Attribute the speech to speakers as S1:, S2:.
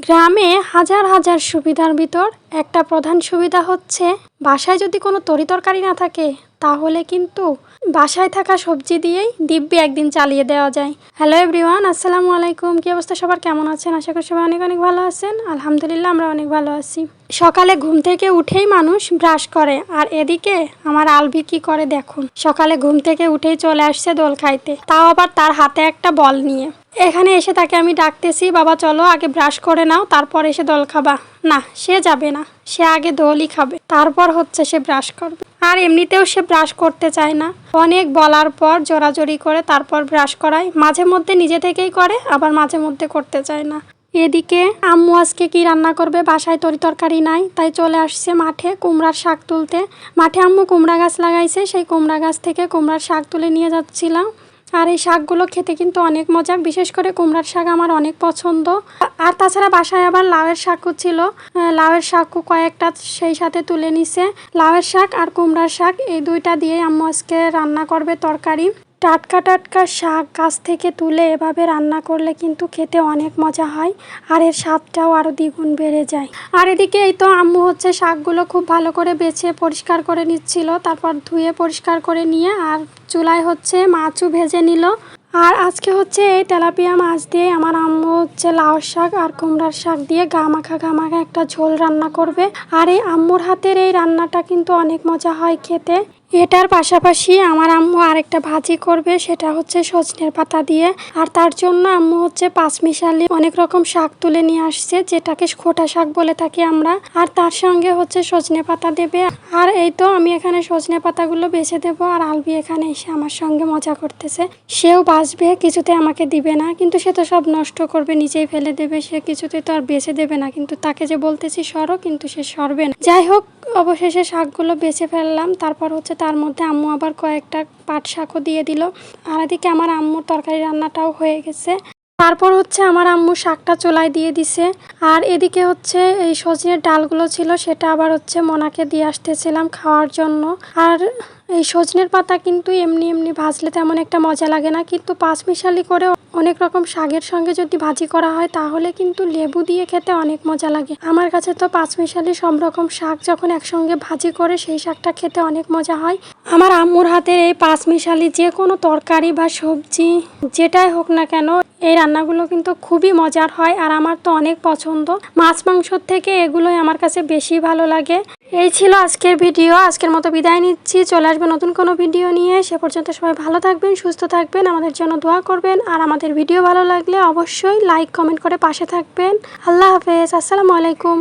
S1: গ্রামে হাজার হাজার সুবিধার ভিতর একটা প্রধান সুবিধা হচ্ছে বাসায় যদি কোনো তরিতরকারি না থাকে তাহলে কিন্তু বাসায় থাকা সবজি দিয়েই দিব্যি একদিন চালিয়ে দেওয়া যায়। হ্যালো এভরিওয়ান, আসসালামু আলাইকুম। কি অবস্থা সবার, কেমন আছেন? আশা করি সবাই অনেক অনেক ভালো আছেন। আলহামদুলিল্লাহ আমরা অনেক ভালো আছি। সকালে ঘুম থেকে উঠেই মানুষ ব্রাশ করে, আর এদিকে আমার আলভি কি করে দেখুন। সকালে ঘুম থেকে উঠেই চলে আসছে দোল খাইতে, তাও আবার তার হাতে একটা বল নিয়ে। এখানে এসে তাকে আমি ডাকতেছি, বাবা চলো আগে ব্রাশ করে নাও, তারপর এসে দোল খাবা। না, সে যাবে না, সে আগে দোলই খাবে, তারপর হচ্ছে সে ব্রাশ করবে। আর এমনিতেও সে ব্রাশ করতে চায় না, অনেক বলার পর জোরাজোরি করে তারপর ব্রাশ করায়। মাঝে মধ্যে নিজে থেকেই করে, আবার মাঝে মধ্যে করতে চায় না। এদিকে আম্মু আজকে কি রান্না করবে, বাসায় তরকারি নাই, তাই চলে আসছে মাঠে কুমড়ার শাক তুলতে। মাঠে আম্মু কুমড়া গাছ লাগাইছে, সেই কুমড়া গাছ থেকে কুমড়ার শাক তুলে নিয়ে যাচ্ছিলাম। আর এই শাকগুলো খেতে কিন্তু অনেক মজা, বিশেষ করে কুমড়ার শাক আমার অনেক পছন্দ। আর তাছাড়া বাসায় আবার লাউয়ের শাকও ছিল, লাউয়ের শাকও কয়েকটা সেই সাথে তুলে নিছে। লাউয়ের শাক আর কুমড়ার শাক এই দুইটা দিয়ে আম্মু আজকে রান্না করবে তরকারি। টাটকা টাটকা শাক গাছ থেকে তুলে এভাবে রান্না করলে কিন্তু খেতে অনেক মজা হয়, আর এর স্বাদটাও আরও দ্বিগুণ বেড়ে যায়। আর এদিকে এই তো আম্মু হচ্ছে শাকগুলো খুব ভালো করে বেছে পরিষ্কার করে নিচ্ছিল, তারপর ধুয়ে পরিষ্কার করে নিয়ে আর চুলায় হচ্ছে মাছও ভেজে নিল। আর আজকে হচ্ছে এই তেলাপিয়া মাছ দিয়ে আমার আম্মু হচ্ছে লাউ শাক আর কুমড়ার শাক দিয়ে গামাখা একটা ঝোল রান্না করবে। আর এই আম্মুর হাতের এই রান্নাটা কিন্তু অনেক মজা হয় খেতে। এটার পাশাপাশি আমার আম্মু আরেকটা ভাজি করবে, সেটা হচ্ছে সজনের পাতা দিয়ে। আর তার জন্য আম্মু হচ্ছে পাঁচমিশালি অনেক রকম শাক তুলে নিয়ে আসছে, যেটাকে খোটা শাক বলে থাকি আমরা। আর তার সঙ্গে হচ্ছে সজনে পাতা দেবে। আর এই তো আমি এখানে সজনে পাতাগুলো বেছে দেবো, আর আলবি এখানে এসে আমার সঙ্গে মজা করতেছে। সেও বাঁচবে, কিছুতে আমাকে দিবে না, কিন্তু সে তো সব নষ্ট করবে, নিজেই ফেলে দেবে। সে কিছুতে তো আর বেছে দেবে না, কিন্তু তাকে যে বলতেছি সরো, কিন্তু সে সরবে না। যাই হোক, অবশেষে শাকগুলো বেছে ফেললাম। তারপর হচ্ছে তার মধ্যে আম্মু আবার কয়েকটা পাট শাকও দিয়ে দিল। আর এদিকে আমার আম্মুর তরকারি রান্নাটাও হয়ে গেছে। তারপর হচ্ছে আমার আম্মু শাকটা চুলায় দিয়ে দিছে। আর এদিকে হচ্ছে এই সজনের ডালগুলো ছিল, সেটা আবার হচ্ছে মোনাকে দিয়ে আসতেছিলাম খাওয়ার জন্য। আর এই সজনের পাতা কিন্তু এমনি এমনি ভাজলে তেমন একটা মজা লাগে না, কিন্তু পাঁচমিশালি করে অনেক রকম শাকের সঙ্গে যদি ভাজি করা হয় তাহলে কিন্তু লেবু দিয়ে খেতে অনেক মজা লাগে। আমার কাছে তো পাঁচমিশালি সব রকম শাক যখন একসঙ্গে ভাজি করে সেই শাকটা খেতে অনেক মজা হয়। আমার আম্মুর হাতের এই পাঁচমিশালি যে কোনো তরকারি বা সবজি যেটাই হোক না কেন, এই রান্নাগুলো কিন্তু খুবই মজার হয়, আর আমার তো অনেক পছন্দ। মাছ মাংসর থেকে এগুলোই আমার কাছে বেশি ভালো লাগে। এই ছিল আজকের ভিডিও। আজকের মতো বিদায় নিচ্ছি, চলে আসবে নতুন কোনো ভিডিও নিয়ে। সে পর্যন্ত সবাই ভালো থাকবেন, সুস্থ থাকবেন, আমাদের জন্য দোয়া করবেন। আর আমাদের ভিডিও ভালো লাগলে অবশ্যই লাইক কমেন্ট করে পাশে থাকবেন। আল্লাহ হাফেজ, আসসালামু আলাইকুম।